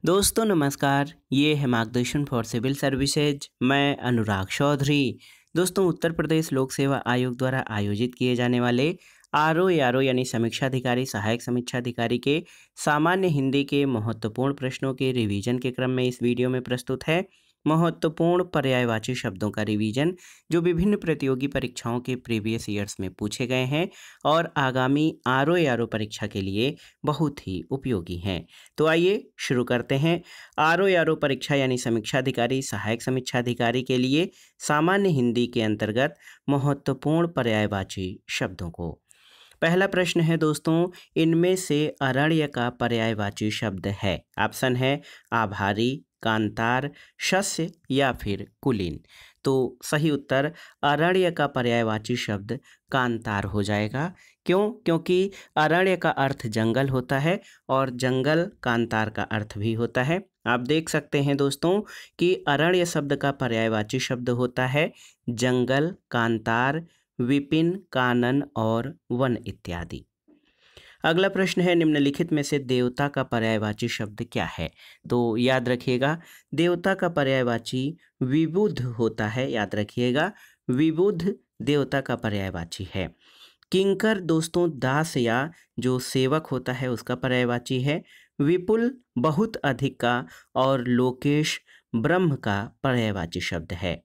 दोस्तों नमस्कार, ये है मार्गदर्शन फॉर सिविल सर्विसेज। मैं अनुराग चौधरी। दोस्तों उत्तर प्रदेश लोक सेवा आयोग द्वारा आयोजित किए जाने वाले आरओ यानी समीक्षा अधिकारी सहायक समीक्षा अधिकारी के सामान्य हिंदी के महत्वपूर्ण प्रश्नों के रिवीजन के क्रम में इस वीडियो में प्रस्तुत है महत्वपूर्ण पर्यायवाची शब्दों का रिवीजन, जो विभिन्न प्रतियोगी परीक्षाओं के प्रीवियस ईयर्स में पूछे गए हैं और आगामी आरओ परीक्षा के लिए बहुत ही उपयोगी हैं। तो आइए शुरू करते हैं। आरओ परीक्षा यानी समीक्षा अधिकारी सहायक समीक्षा अधिकारी के लिए सामान्य हिंदी के अंतर्गत महत्वपूर्ण पर्यायवाची शब्दों को। पहला प्रश्न है दोस्तों, इनमें से अरण्य का पर्यायवाची शब्द है। ऑप्शन है आभारी, कांतार, शस्य या फिर कुलीन। तो सही उत्तर अरण्य का पर्यायवाची शब्द कांतार हो जाएगा। क्यों? क्योंकि अरण्य का अर्थ जंगल होता है और जंगल कांतार का अर्थ भी होता है। आप देख सकते हैं दोस्तों कि अरण्य शब्द का पर्यायवाची शब्द होता है जंगल, कांतार, विपिन, कानन और वन इत्यादि। अगला प्रश्न है, निम्नलिखित में से देवता का पर्यायवाची शब्द क्या है? तो याद रखिएगा, देवता का पर्यायवाची विबुध होता है। याद रखिएगा, विबुध देवता का पर्यायवाची है। किंकर दोस्तों दास या जो सेवक होता है उसका पर्यायवाची है। विपुल बहुत अधिक का और लोकेश ब्रह्म का पर्यायवाची शब्द है।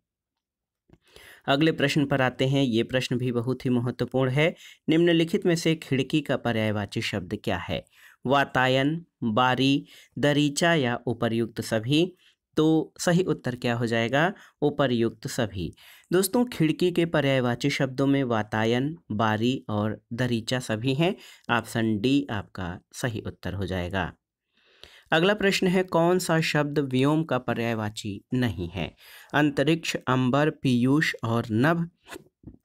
अगले प्रश्न पर आते हैं। ये प्रश्न भी बहुत ही महत्वपूर्ण है। निम्नलिखित में से खिड़की का पर्यायवाची शब्द क्या है? वातायन, बारी, दरीचा या उपर्युक्त सभी। तो सही उत्तर क्या हो जाएगा? उपर्युक्त सभी। दोस्तों खिड़की के पर्यायवाची शब्दों में वातायन, बारी और दरीचा सभी हैं। ऑप्शन डी आपका सही उत्तर हो जाएगा। अगला प्रश्न है, कौन सा शब्द व्योम का पर्यायवाची नहीं है? अंतरिक्ष, अंबर, पीयूष और नभ।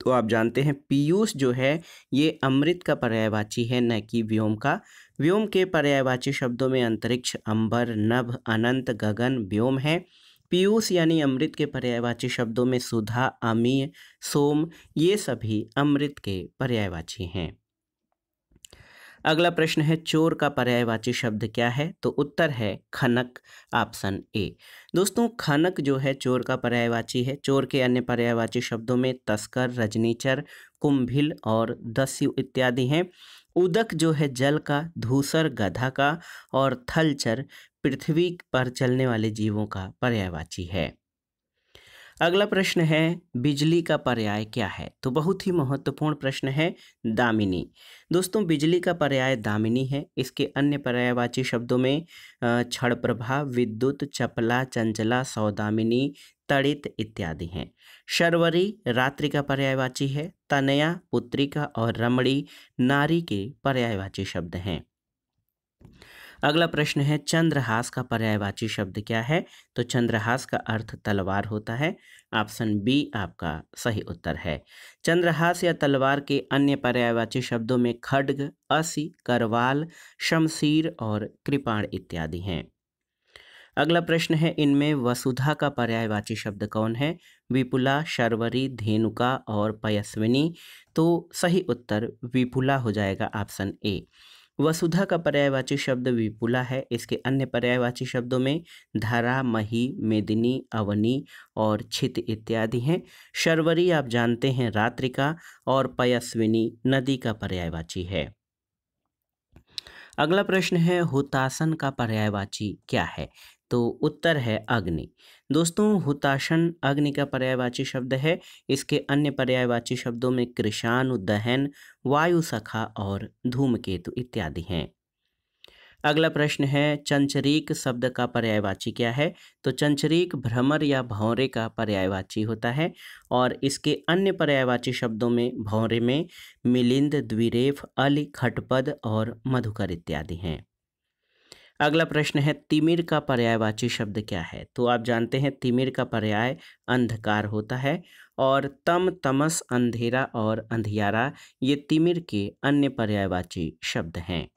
तो आप जानते हैं पीयूष जो है ये अमृत का पर्यायवाची है, न कि व्योम का। व्योम के पर्यायवाची शब्दों में अंतरिक्ष, अंबर, नभ, अनंत, गगन व्योम है। पीयूष यानी अमृत के पर्यायवाची शब्दों में सुधा, अमीय, सोम ये सभी अमृत के पर्यायवाची हैं। अगला प्रश्न है, चोर का पर्यायवाची शब्द क्या है? तो उत्तर है खनक। Option A. दोस्तों खनक जो है चोर का पर्यायवाची है। चोर के अन्य पर्यायवाची शब्दों में तस्कर, रजनीचर, कुंभिल और दस्यु इत्यादि हैं। उदक जो है जल का, धूसर गधा का और थलचर पृथ्वी पर चलने वाले जीवों का पर्यायवाची है। अगला प्रश्न है, बिजली का पर्याय क्या है? तो बहुत ही महत्वपूर्ण प्रश्न है, दामिनी। दोस्तों बिजली का पर्याय दामिनी है। इसके अन्य पर्यायवाची शब्दों में क्षण प्रभा, विद्युत, चपला, चंचला, सौदामिनी, तड़ित इत्यादि हैं। शर्वरी रात्रि का पर्यायवाची है। तनया पुत्रिका और रमणी नारी के पर्यायवाची शब्द हैं। अगला प्रश्न है, चंद्रहास का पर्यायवाची शब्द क्या है? तो चंद्रहास का अर्थ तलवार होता है। ऑप्शन बी आपका सही उत्तर है। चंद्रहास या तलवार के अन्य पर्यायवाची शब्दों में खड्ग, असी, करवाल, शमशीर और कृपाण इत्यादि हैं। अगला प्रश्न है, इनमें वसुधा का पर्यायवाची शब्द कौन है? विपुला, शर्वरी, धेनुका और पयस्विनी। तो सही उत्तर विपुला हो जाएगा। Option A. वसुधा का पर्यायवाची शब्द विपुला है। इसके अन्य पर्यायवाची शब्दों में धरा, मही, मेदिनी, अवनी और छित इत्यादि हैं। शर्वरी आप जानते हैं रात्रि का और पयस्विनी नदी का पर्यायवाची है। अगला प्रश्न है, हुतासन का पर्यायवाची क्या है? तो उत्तर है अग्नि। दोस्तों हुताशन अग्नि का पर्यायवाची शब्द है। इसके अन्य पर्यायवाची शब्दों में कृशानु, दहन, वायु सखा और धूमकेतु इत्यादि हैं। अगला प्रश्न है, चंचरीक शब्द का पर्यायवाची क्या है? तो चंचरीक भ्रमर या भौरे का पर्यायवाची होता है और इसके अन्य पर्यायवाची शब्दों में भौरे में मिलिंद, द्विरेफ, अली, खटपद और मधुकर इत्यादि हैं। अगला प्रश्न है, तिमिर का पर्यायवाची शब्द क्या है? तो आप जानते हैं तिमिर का पर्याय अंधकार होता है और तम, तमस, अंधेरा और अंधियारा ये तिमिर के अन्य पर्यायवाची शब्द हैं।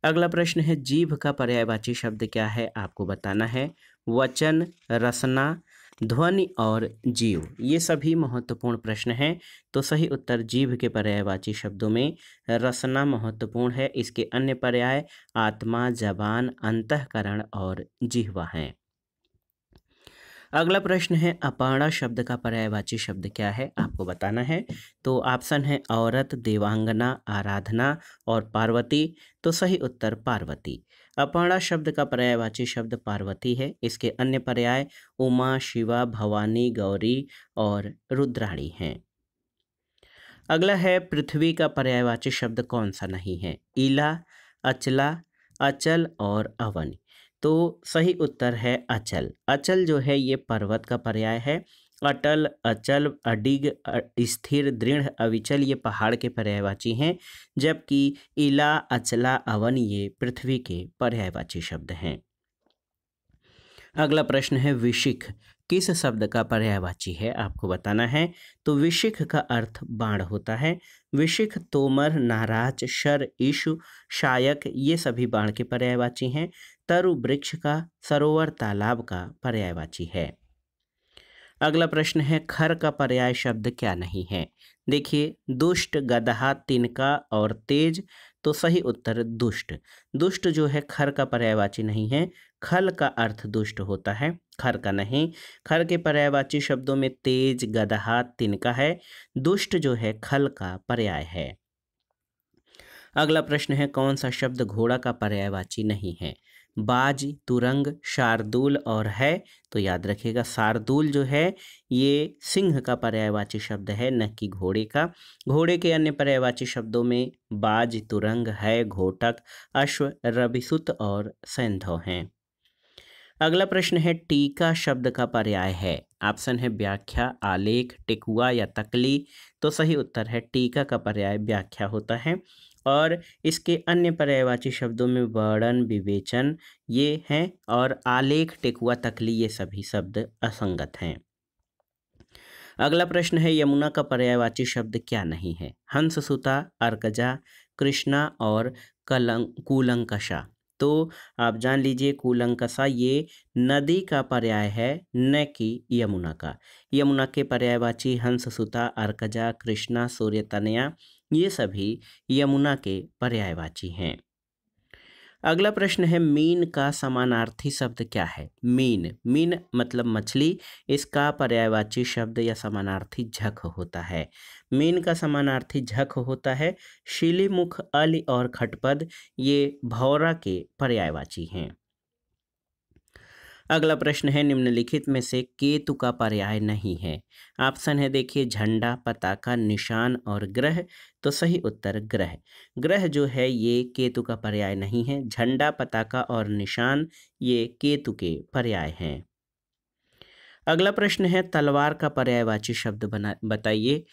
अगला प्रश्न है, जीभ का पर्यायवाची शब्द क्या है? आपको बताना है। वचन, रसना, ध्वनि और जीव, ये सभी महत्वपूर्ण प्रश्न हैं। तो सही उत्तर जीभ के पर्यायवाची शब्दों में रसना महत्वपूर्ण है। इसके अन्य पर्याय आत्मा, जबान, अंतःकरण और जिह्वा हैं। अगला प्रश्न है अपर्णा शब्द का पर्यायवाची शब्द क्या है, आपको बताना है। तो ऑप्शन है औरत, देवांगना, आराधना और पार्वती। तो सही उत्तर पार्वती। अपर्णा शब्द का पर्यायवाची शब्द पार्वती है। इसके अन्य पर्याय उमा, शिवा, भवानी, गौरी और रुद्राणी हैं। अगला है पृथ्वी का पर्यायवाची शब्द कौन सा नहीं है, इला, अचला, अचल और अवन। तो सही उत्तर है अचल। अचल जो है ये पर्वत का पर्याय है। अटल, अचल, अडिग, स्थिर, दृढ़, अविचल ये पहाड़ के पर्यायवाची हैं, जबकि इला, अचला, अवन ये पृथ्वी के पर्यायवाची शब्द हैं। अगला प्रश्न है विशिख किस शब्द का पर्यायवाची है, आपको बताना है। तो विशिख का अर्थ बाण होता है। विशिख तोमर, नाराज, शर, ईशु, शायक ये सभी बाण के पर्यायवाची हैं। तरु वृक्ष का, सरोवर तालाब का पर्यायवाची है। अगला प्रश्न है खर का पर्याय शब्द क्या नहीं है। देखिए दुष्ट, गदहा, तिनका और तेज। तो सही उत्तर दुष्ट। दुष्ट जो है खर का पर्यायवाची नहीं है। खल का अर्थ दुष्ट होता है, खर का नहीं। खर के पर्यायवाची शब्दों में तेज, गदहा, तिनका है। दुष्ट जो है खल का पर्याय है। अगला प्रश्न है कौन सा शब्द घोड़ा का पर्यायवाची नहीं है। बाज, तुरंग, शार्दूल और है। तो याद रखिएगा शार्दूल जो है ये सिंह का पर्यायवाची शब्द है, न कि घोड़े का। घोड़े के अन्य पर्यायवाची शब्दों में बाज, तुरंग, है, घोटक, अश्व, रविसुत और सैंधव हैं। अगला प्रश्न है टीका शब्द का पर्याय है। ऑप्शन है व्याख्या, आलेख, टिकुआ या तकली। तो सही उत्तर है टीका का पर्याय व्याख्या होता है। और इसके अन्य पर्यायवाची शब्दों में वर्णन, विवेचन ये हैं, और आलेख, टिकुआ, तकली ये सभी शब्द असंगत हैं। अगला प्रश्न है यमुना का पर्यायवाची शब्द क्या नहीं है। हंससुता, अर्कजा, कृष्णा और कूलंकषा। तो आप जान लीजिए कूलंकषा ये नदी का पर्याय है, न कि यमुना का। यमुना के पर्यायवाची हंससुता, अर्कजा, कृष्णा, सूर्यतनया ये सभी यमुना के पर्यायवाची हैं। अगला प्रश्न है मीन का समानार्थी शब्द क्या है। मीन, मीन मतलब मछली। इसका पर्यायवाची शब्द या समानार्थी झक होता है। मीन का समानार्थी झक होता है। शिलीमुख, अली और खटपद ये भौरा के पर्यायवाची हैं। अगला प्रश्न है निम्नलिखित में से केतु का पर्याय नहीं है। ऑप्शन है देखिए झंडा, पताका, निशान और ग्रह। तो सही उत्तर ग्रह। ग्रह जो है ये केतु का पर्याय नहीं है। झंडा, पताका और निशान ये केतु के पर्याय हैं। अगला प्रश्न है तलवार का पर्यायवाची शब्द बताइए।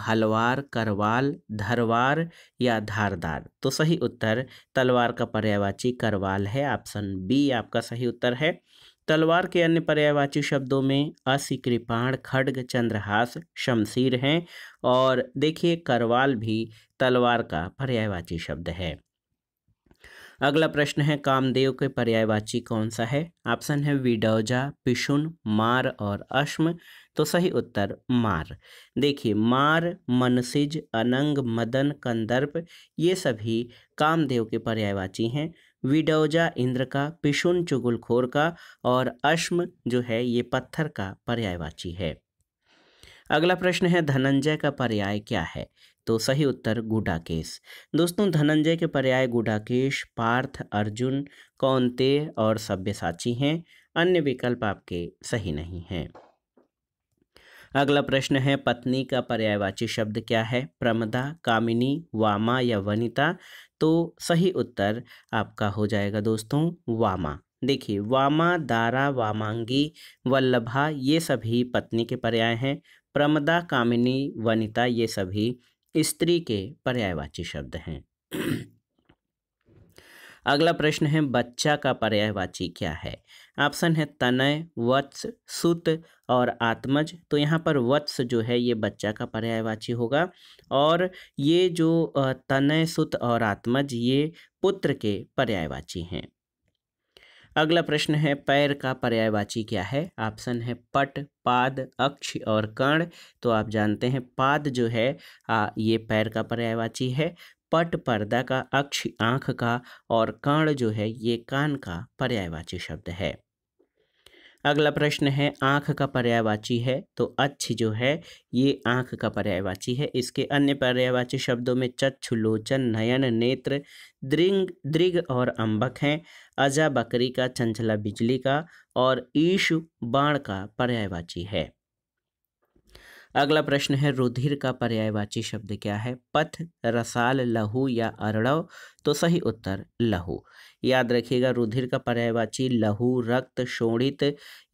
हलवार, करवाल, धरवार या धारदार। तो सही उत्तर तलवार का पर्यायवाची करवाल है। ऑप्शन बी आपका सही उत्तर है। तलवार के अन्य पर्यायवाची शब्दों में असी, कृपाण, खड्ग, चंद्रहास, शमशीर हैं। और देखिए करवाल भी तलवार का पर्यायवाची शब्द है। अगला प्रश्न है कामदेव के पर्यायवाची कौन सा है। ऑप्शन है विडौजा, पिशुन, मार और अश्म। तो सही उत्तर मार। देखिए मार, मनसिज, अनंग, मदन, कंदर्प ये सभी कामदेव के पर्यायवाची हैं। विडौजा इंद्र का, पिशुन चुगलखोर का और अश्म जो है ये पत्थर का पर्यायवाची है। अगला प्रश्न है धनंजय का पर्याय क्या है। तो सही उत्तर गुडाकेश। दोस्तों धनंजय के पर्याय गुडाकेश, पार्थ, अर्जुन, कौंतेय और सब्यसाची हैं। अन्य विकल्प आपके सही नहीं हैं। अगला प्रश्न है पत्नी का पर्यायवाची शब्द क्या है। प्रमदा, कामिनी, वामा या वनिता। तो सही उत्तर आपका हो जाएगा दोस्तों वामा। देखिए वामा, दारा, वामांगी, वल्लभा ये सभी पत्नी के पर्याय हैं। प्रमदा, कामिनी, वनिता ये सभी स्त्री के पर्यायवाची शब्द हैं। अगला प्रश्न है बच्चा का पर्यायवाची क्या है। ऑप्शन है तनय, वत्स, सुत और आत्मज। तो यहाँ पर वत्स जो है ये बच्चा का पर्यायवाची होगा। और ये जो तनय, सुत और आत्मज ये पुत्र के पर्यायवाची हैं। अगला प्रश्न है पैर का पर्यायवाची क्या है। ऑप्शन है पट, पाद, अक्ष और कर्ण। तो आप जानते हैं पाद जो है ये पैर का पर्यायवाची है, पट पर्दा का, अक्ष आँख का और कर्ण जो है ये कान का पर्यायवाची शब्द है। अगला प्रश्न है आँख का पर्यायवाची है, तो अच्छ जो है ये आँख का पर्यायवाची है। इसके अन्य पर्यायवाची शब्दों में चक्षु, लोचन, नयन, नेत्र, दृंग, दृग और अंबक हैं। अजा बकरी का, चंचला बिजली का और ईशु बाण का पर्यायवाची है। अगला प्रश्न है रुधिर का पर्यायवाची शब्द क्या है। पथ, रसाल, लहू या अर्णव। तो सही उत्तर लहू। याद रखिएगा रुधिर का पर्यायवाची लहू, रक्त, शोणित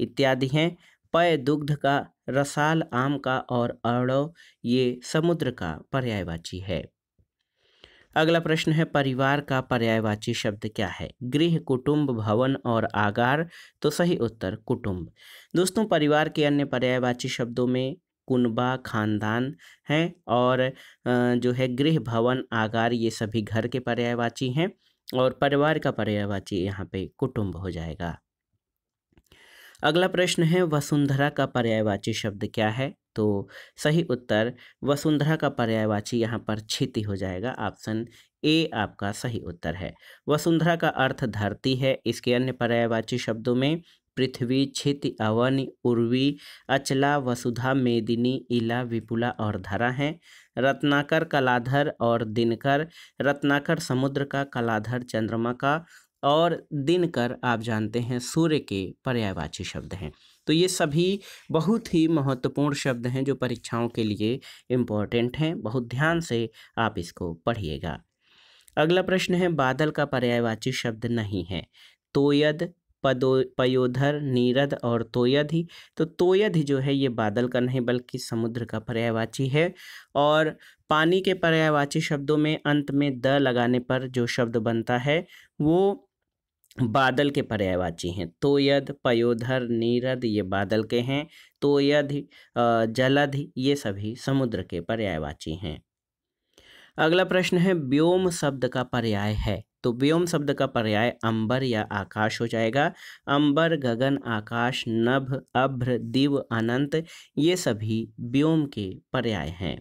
इत्यादि हैं। पय दुग्ध का, रसाल आम का और अर्णव ये समुद्र का पर्यायवाची है। अगला प्रश्न है परिवार का पर्यायवाची शब्द क्या है। गृह, कुटुंब, भवन और आगार। तो सही उत्तर कुटुंब। दोस्तों परिवार के अन्य पर्यायवाची शब्दों में कुनबा, खानदान हैं और जो है गृह, भवन, आगार ये सभी घर के पर्यायवाची हैं और परिवार का पर्यायवाची यहाँ पे कुटुंब हो जाएगा। अगला प्रश्न है वसुंधरा का पर्यायवाची शब्द क्या है। तो सही उत्तर वसुंधरा का पर्यायवाची यहाँ पर क्षिति हो जाएगा। ऑप्शन ए आपका सही उत्तर है। वसुंधरा का अर्थ धरती है। इसके अन्य पर्यायवाची शब्दों में पृथ्वी, क्षिति, अवनि, उर्वी, अचला, वसुधा, मेदिनी, इला, विपुला और धरा हैं। रत्नाकर, कलाधर और दिनकर। रत्नाकर समुद्र का, कलाधर चंद्रमा का और दिनकर आप जानते हैं सूर्य के पर्यायवाची शब्द हैं। तो ये सभी बहुत ही महत्वपूर्ण शब्द हैं जो परीक्षाओं के लिए इम्पोर्टेंट हैं। बहुत ध्यान से आप इसको पढ़िएगा। अगला प्रश्न है बादल का पर्यायवाची शब्द नहीं है। तोयद, पयोधर, नीरद और तोयधि। तो तोयधि जो है ये बादल का नहीं बल्कि समुद्र का पर्यायवाची है। और पानी के पर्यायवाची शब्दों में अंत में द लगाने पर जो शब्द बनता है वो बादल के पर्यायवाची हैं। तोयद, पयोधर, नीरद ये बादल के हैं। तोयद, जलध ये सभी समुद्र के पर्यायवाची हैं। अगला प्रश्न है व्योम शब्द का पर्याय है। तो व्योम शब्द का पर्याय अंबर या आकाश हो जाएगा। अंबर, गगन, आकाश, नभ, अभ्र, दिव, अनंत ये सभी व्योम के पर्याय हैं।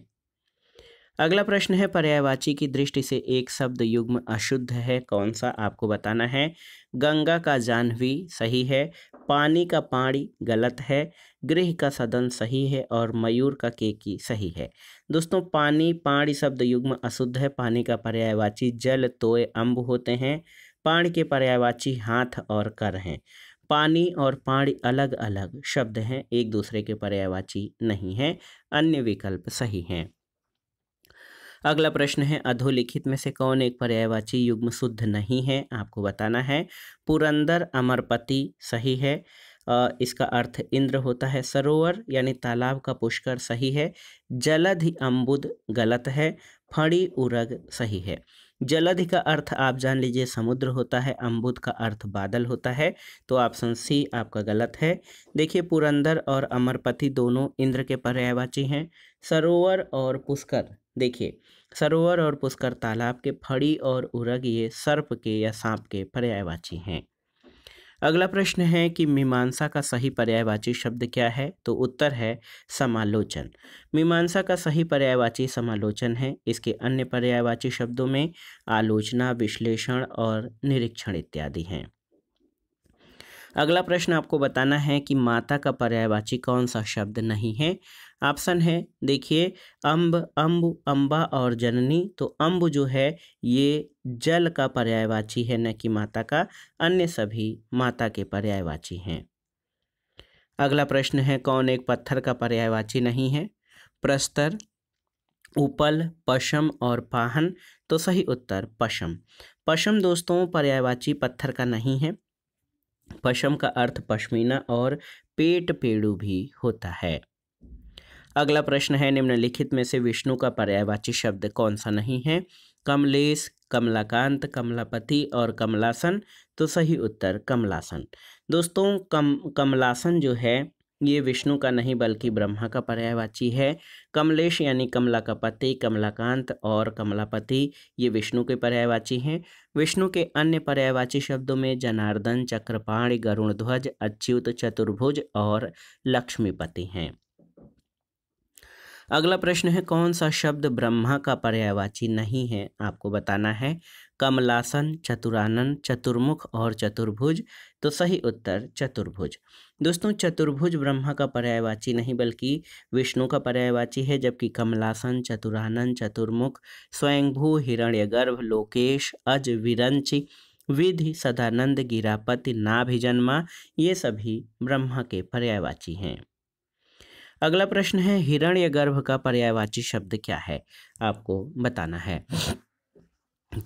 अगला प्रश्न है पर्यायवाची की दृष्टि से एक शब्द युग्म अशुद्ध है, कौन सा आपको बताना है। गंगा का जाह्नवी सही है। पानी का पाणी गलत है। गृह का सदन सही है और मयूर का केकी सही है। दोस्तों पानी, पाणी शब्द युग्म अशुद्ध है। पानी का पर्यायवाची जल, तोय, अम्ब होते हैं। पाणी के पर्यायवाची हाथ और कर हैं। पानी और पाणी अलग अलग शब्द हैं, एक दूसरे के पर्यायवाची नहीं हैं। अन्य विकल्प सही हैं। अगला प्रश्न है अधोलिखित में से कौन एक पर्यायवाची युग्म शुद्ध नहीं है, आपको बताना है। पुरंदर, अमरपति सही है। इसका अर्थ इंद्र होता है। सरोवर यानी तालाब का पुष्कर सही है। जलधि, अम्बुद गलत है। फणी, उरग सही है। जलधि का अर्थ आप जान लीजिए समुद्र होता है। अम्बुद का अर्थ बादल होता है। तो ऑप्शन सी आपका गलत है। देखिए पुरंदर और अमरपति दोनों इंद्र के पर्यायवाची हैं। सरोवर और पुष्कर, देखिए सरोवर और पुष्कर तालाब के। फड़ी और उरग ये सर्प के या सांप के पर्यायवाची हैं। अगला प्रश्न है कि मीमांसा का सही पर्यायवाची शब्द क्या है। तो उत्तर है समालोचन। मीमांसा का सही पर्यायवाची समालोचन है। इसके अन्य पर्यायवाची शब्दों में आलोचना, विश्लेषण और निरीक्षण इत्यादि हैं। अगला प्रश्न आपको बताना है कि माता का पर्यायवाची कौन सा शब्द नहीं है। ऑप्शन है देखिए अम्ब, अम्बु, अम्बा और जननी। तो अम्ब जो है ये जल का पर्यायवाची है, न कि माता का। अन्य सभी माता के पर्यायवाची हैं। अगला प्रश्न है कौन एक पत्थर का पर्यायवाची नहीं है। प्रस्तर, उपल, पशम और पाहन। तो सही उत्तर पशम। पशम दोस्तों पर्यायवाची पत्थर का नहीं है। पशम का अर्थ पश्मीना और पेट पेड़ू भी होता है। अगला प्रश्न है निम्नलिखित में से विष्णु का पर्यायवाची शब्द कौन सा नहीं है। कमलेश, कमलाकांत, कमलापति और कमलासन। तो सही उत्तर कमलासन। दोस्तों कमलासन जो है ये विष्णु का नहीं बल्कि ब्रह्मा का पर्यायवाची है। कमलेश यानी कमला का पति, कमलाकांत और कमलापति ये विष्णु के पर्यायवाची हैं। विष्णु के अन्य पर्यायवाची शब्दों में जनार्दन, चक्रपाणि, गरुड़ध्वज, अच्युत, चतुर्भुज और लक्ष्मीपति हैं। अगला प्रश्न है, कौन सा शब्द ब्रह्मा का पर्यायवाची नहीं है? आपको बताना है। कमलासन, चतुरानन, चतुर्मुख और चतुर्भुज। तो सही उत्तर चतुर्भुज। दोस्तों, चतुर्भुज ब्रह्मा का पर्यायवाची नहीं बल्कि विष्णु का पर्यायवाची है, जबकि कमलासन, चतुरानन, चतुर्मुख, स्वयंभू, हिरण्यगर्भ, लोकेश, अज, विरंचि, विधि, सदानंद, गिरापति, नाभिजन्मा ये सभी ब्रह्मा के पर्यायवाची हैं। अगला प्रश्न है, हिरण्यगर्भ का पर्यायवाची शब्द क्या है? आपको बताना है।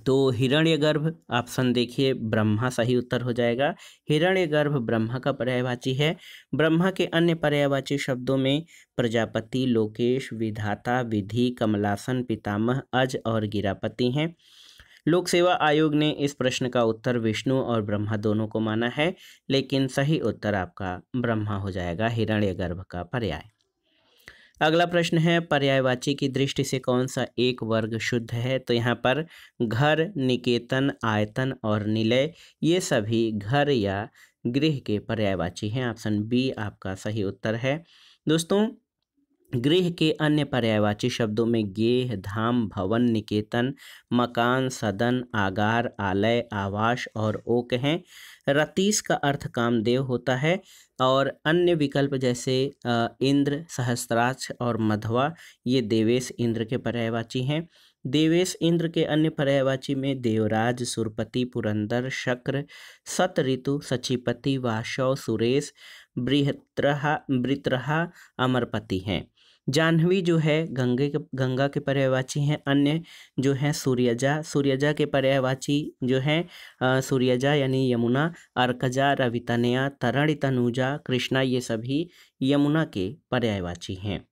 तो हिरण्यगर्भ ऑप्शन देखिए, ब्रह्मा सही उत्तर हो जाएगा। हिरण्यगर्भ ब्रह्मा का पर्यायवाची है। ब्रह्मा के अन्य पर्यायवाची शब्दों में प्रजापति, लोकेश, विधाता, विधि, कमलासन, पितामह, अज और गिरापति हैं। लोक सेवा आयोग ने इस प्रश्न का उत्तर विष्णु और ब्रह्मा दोनों को माना है, लेकिन सही उत्तर आपका ब्रह्मा हो जाएगा, हिरण्यगर्भ का पर्याय। अगला प्रश्न है, पर्यायवाची की दृष्टि से कौन सा एक वर्ग शुद्ध है? तो यहाँ पर घर, निकेतन, आयतन और निलय ये सभी घर या गृह के पर्यायवाची हैं। ऑप्शन बी आपका सही उत्तर है। दोस्तों, गृह के अन्य पर्यायवाची शब्दों में गेह, धाम, भवन, निकेतन, मकान, सदन, आगार, आलय, आवास और ओक हैं। रतीश का अर्थ कामदेव होता है और अन्य विकल्प जैसे इंद्र, सहस्त्राक्ष और मध्वा ये देवेश इंद्र के पर्यायवाची हैं। देवेश इंद्र के अन्य पर्यायवाची में देवराज, सुरपति, पुरंदर, शक्र, सतऋतु, सचिपति, वाशव, सुरेश, बृत्रहा, अमरपति हैं। जाह्नवी जो है गंगा के पर्यायवाची हैं। अन्य जो हैं सूर्यजा के पर्यायवाची जो हैं सूर्यजा यानी यमुना, अर्कजा, रवितनया, तरणि, तनुजा, कृष्णा ये सभी यमुना के पर्यायवाची हैं।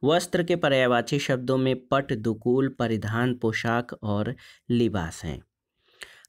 वस्त्र के पर्यायवाची शब्दों में पट, दुकूल, परिधान, पोशाक और लिबास हैं।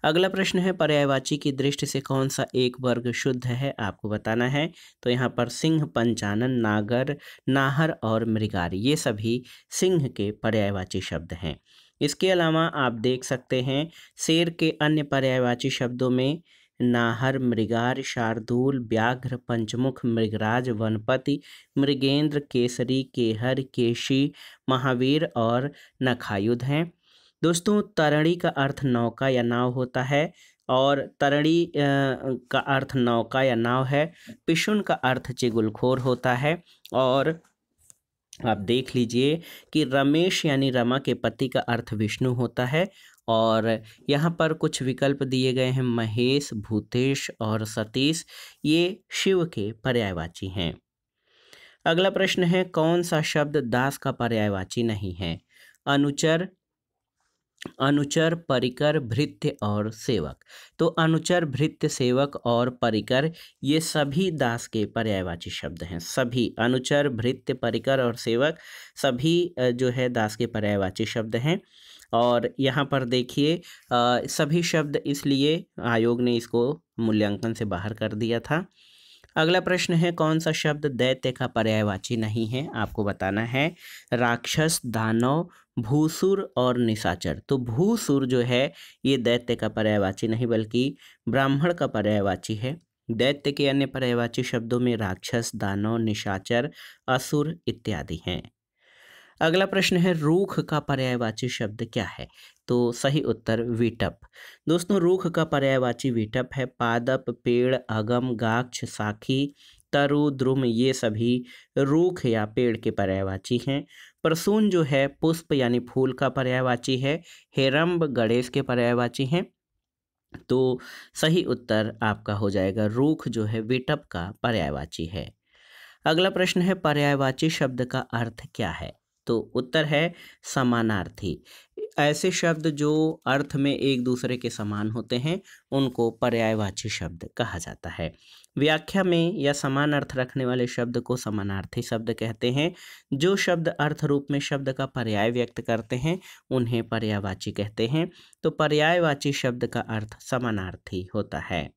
अगला प्रश्न है, पर्यायवाची की दृष्टि से कौन सा एक वर्ग शुद्ध है? आपको बताना है। तो यहाँ पर सिंह, पंचानन, नागर, नाहर और मृगार ये सभी सिंह के पर्यायवाची शब्द हैं। इसके अलावा आप देख सकते हैं शेर के अन्य पर्यायवाची शब्दों में नाहर, मृगार, शार्दूल, व्याघ्र, पंचमुख, मृगराज, वनपति, मृगेंद्र, केसरी, केहर, केशी, महावीर और नखायुध हैं। दोस्तों, तरणी का अर्थ नौका या नाव होता है और तरणी का अर्थ नौका या नाव है। पिशुन का अर्थ चिगुलखोर होता है और आप देख लीजिए कि रमेश यानी रमा के पति का अर्थ विष्णु होता है। और यहाँ पर कुछ विकल्प दिए गए हैं, महेश, भूतेश और सतीश ये शिव के पर्यायवाची हैं। अगला प्रश्न है, कौन सा शब्द दास का पर्यायवाची नहीं है? अनुचर, परिकर, भृत्य और सेवक। तो अनुचर, भृत्य, सेवक और परिकर ये सभी दास के पर्यायवाची शब्द हैं। सभी अनुचर, भृत्य, परिकर और सेवक सभी जो है दास के पर्यायवाची शब्द हैं। और यहाँ पर देखिए सभी शब्द इसलिए आयोग ने इसको मूल्यांकन से बाहर कर दिया था। अगला प्रश्न है, कौन सा शब्द दैत्य का पर्यायवाची नहीं है? आपको बताना है। राक्षस, दानव, भूसुर और निशाचर। तो भूसुर जो है ये दैत्य का पर्यायवाची नहीं बल्कि ब्राह्मण का पर्यायवाची है। दैत्य के अन्य पर्यायवाची शब्दों में राक्षस, दानव, निशाचर, असुर इत्यादि हैं। अगला प्रश्न है, रूख का पर्यायवाची शब्द क्या है? तो सही उत्तर विटप। दोस्तों, रूख का पर्यायवाची विटप है। पादप, पेड़, अगम, गाक्ष, साखी, तरु, द्रुम ये सभी रूख या पेड़ के पर्यायवाची हैं। प्रसून जो है पुष्प यानी फूल का पर्यायवाची है। हेरम्ब गणेश के पर्यायवाची हैं। तो सही उत्तर आपका हो जाएगा रूख जो है विटप का पर्यायवाची है। अगला प्रश्न है, पर्यायवाची शब्द का अर्थ क्या है? तो उत्तर है समानार्थी। ऐसे शब्द जो अर्थ में एक दूसरे के समान होते हैं उनको पर्यायवाची शब्द कहा जाता है। व्याख्या में या समान अर्थ रखने वाले शब्द को समानार्थी शब्द कहते हैं। जो शब्द अर्थ रूप में शब्द का पर्याय व्यक्त करते हैं उन्हें पर्यायवाची कहते हैं। तो पर्यायवाची शब्द का अर्थ समानार्थी होता है।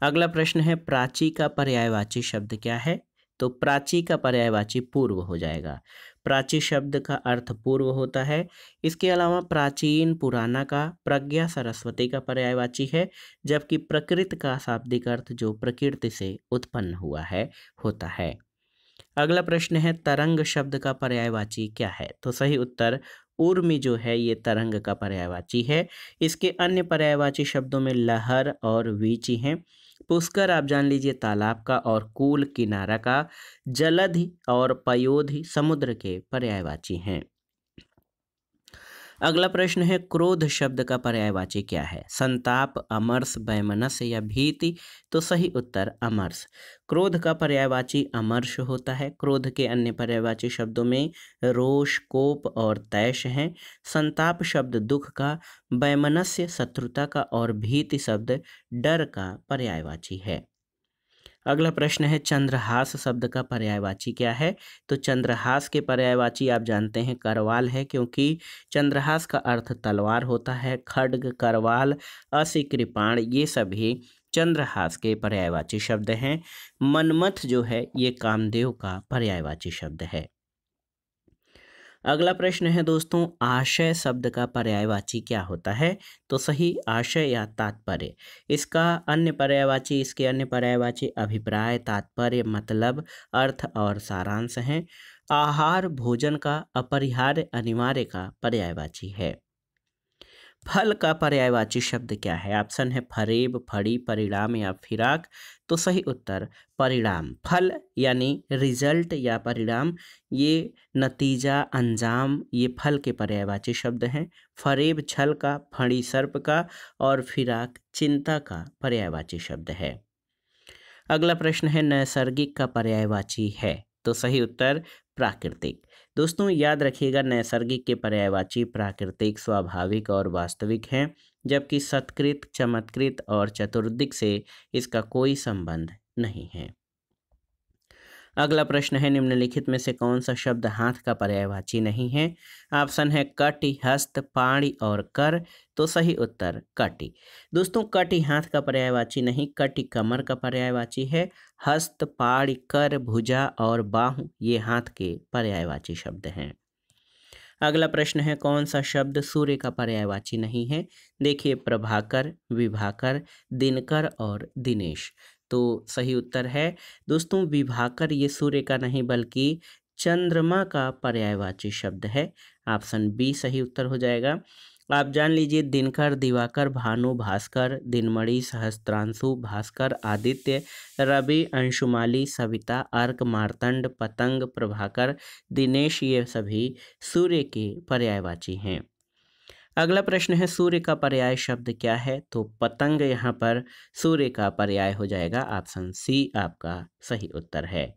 अगला प्रश्न है प्राची का पर्यायवाची शब्द क्या है? तो प्राची का पर्यायवाची पूर्व हो जाएगा। प्राची शब्द का अर्थ पूर्व होता है। इसके अलावा प्राचीन पुराना का प्रज्ञा सरस्वती का पर्यायवाची है, जबकि प्रकृत का शाब्दिक अर्थ जो प्रकृति से उत्पन्न हुआ है होता है। अगला प्रश्न है तरंग शब्द का पर्यायवाची क्या है? तो सही उत्तर ऊर्मी जो है ये तरंग का पर्यायवाची है। इसके अन्य पर्यायवाची शब्दों में लहर और वीची हैं। पुष्कर आप जान लीजिए तालाब का, और कूल किनारा का, जलधि और पयोधि समुद्र के पर्यायवाची हैं। अगला प्रश्न है क्रोध शब्द का पर्यायवाची क्या है? संताप, अमर्ष, वैमनस्य या भीति? तो सही उत्तर अमर्ष। क्रोध का पर्यायवाची अमर्ष होता है। क्रोध के अन्य पर्यायवाची शब्दों में रोष, कोप और तैश हैं। संताप शब्द दुख का, वैमनस्य शत्रुता का और भीति शब्द डर का पर्यायवाची है। अगला प्रश्न है चंद्रहास शब्द का पर्यायवाची क्या है? तो चंद्रहास के पर्यायवाची आप जानते हैं करवाल है, क्योंकि चंद्रहास का अर्थ तलवार होता है। खड्ग, करवाल, असी, कृपाण ये सभी चंद्रहास के पर्यायवाची शब्द हैं। मनमथ जो है ये कामदेव का पर्यायवाची शब्द है। अगला प्रश्न है दोस्तों आशय शब्द का पर्यायवाची क्या होता है? तो सही आशय या तात्पर्य। इसके अन्य पर्यायवाची अभिप्राय, तात्पर्य, मतलब, अर्थ और सारांश हैं। आहार भोजन का अपरिहार्य, अनिवार्य का पर्यायवाची है। फल का पर्यायवाची शब्द क्या है? ऑप्शन है फरेब, फड़ी, परिणाम या फिराक। तो सही उत्तर परिणाम। फल यानी रिजल्ट या परिणाम, ये नतीजा, अंजाम, ये फल के पर्यायवाची शब्द हैं। फरेब छल का, फड़ी सर्प का और फिराक चिंता का पर्यायवाची शब्द है। अगला प्रश्न है नैसर्गिक का पर्यायवाची है? तो सही उत्तर प्राकृतिक। दोस्तों याद रखिएगा नैसर्गिक के पर्यायवाची प्राकृतिक, स्वाभाविक और वास्तविक हैं, जबकि सत्कृत, चमत्कृत और चतुर्दिक से इसका कोई संबंध नहीं है। अगला प्रश्न है निम्नलिखित में से कौन सा शब्द हाथ का पर्यायवाची नहीं है? ऑप्शन है कटि, हस्त, पाणि और कर। तो सही उत्तर कटि। दोस्तों कटि हाथ का पर्यायवाची नहीं, कटि कमर का पर्यायवाची है। हस्त, पाणि, कर, भुजा और बाहु ये हाथ के पर्यायवाची शब्द हैं। अगला प्रश्न है कौन सा शब्द सूर्य का पर्यायवाची नहीं है? देखिए प्रभाकर, विभाकर, दिनकर और दिनेश। तो सही उत्तर है दोस्तों विभाकर, ये सूर्य का नहीं बल्कि चंद्रमा का पर्यायवाची शब्द है। ऑप्शन बी सही उत्तर हो जाएगा। आप जान लीजिए दिनकर, दिवाकर, भानु, भास्कर, दिनमणि, सहस्त्रांशु, भास्कर, आदित्य, रवि, अंशुमाली, सविता, अर्क, मार्तंड, पतंग, प्रभाकर, दिनेश ये सभी सूर्य के पर्यायवाची हैं। अगला प्रश्न है सूर्य का पर्याय शब्द क्या है? तो पतंग यहाँ पर सूर्य का पर्याय हो जाएगा। ऑप्शन सी आपका सही उत्तर है।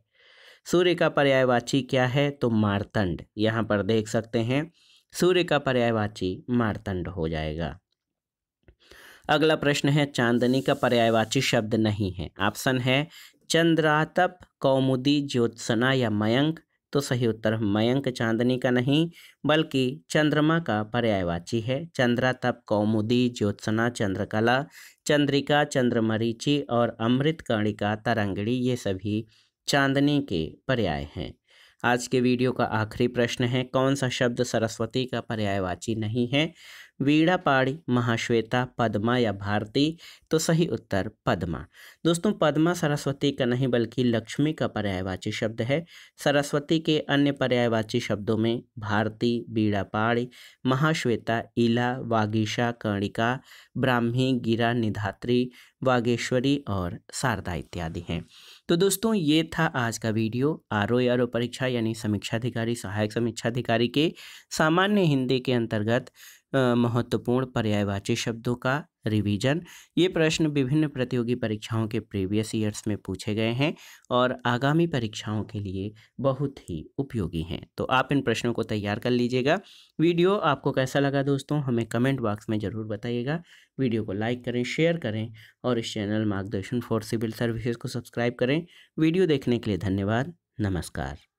सूर्य का पर्यायवाची क्या है? तो मार्तंड। यहाँ पर देख सकते हैं सूर्य का पर्यायवाची मार्तंड हो जाएगा। अगला प्रश्न है चांदनी का पर्यायवाची शब्द नहीं है। ऑप्शन है चंद्रातप, कौमुदी, ज्योत्सना या मयंक। तो सही उत्तर मयंक चांदनी का नहीं बल्कि चंद्रमा का पर्यायवाची है। चंद्रातप, कौमुदी, ज्योत्सना, चंद्रकला, चंद्रिका, चंद्रमरीचि और अमृतकणिका, तरंगिणी ये सभी चांदनी के पर्याय हैं। आज के वीडियो का आखिरी प्रश्न है कौन सा शब्द सरस्वती का पर्यायवाची नहीं है? वीणा, पाणी, महाश्वेता, पद्मा या भारती। तो सही उत्तर पद्मा। दोस्तों पद्मा सरस्वती का नहीं बल्कि लक्ष्मी का पर्यायवाची शब्द है। सरस्वती के अन्य पर्यायवाची शब्दों में भारती, वीणा, पाणी, महाश्वेता, इला, वागीशा, कर्णिका, ब्राह्मी, गिरा, निधात्री, वागेश्वरी और शारदा इत्यादि हैं। तो दोस्तों ये था आज का वीडियो आरओ परीक्षा यानी समीक्षाधिकारी, सहायक समीक्षाधिकारी के सामान्य हिंदी के अंतर्गत महत्वपूर्ण पर्यायवाची शब्दों का रिवीजन। ये प्रश्न विभिन्न प्रतियोगी परीक्षाओं के प्रीवियस ईयर्स में पूछे गए हैं और आगामी परीक्षाओं के लिए बहुत ही उपयोगी हैं। तो आप इन प्रश्नों को तैयार कर लीजिएगा। वीडियो आपको कैसा लगा दोस्तों हमें कमेंट बॉक्स में ज़रूर बताइएगा। वीडियो को लाइक करें, शेयर करें और इस चैनल मार्गदर्शन फॉर सिविल सर्विसेज को सब्सक्राइब करें। वीडियो देखने के लिए धन्यवाद। नमस्कार।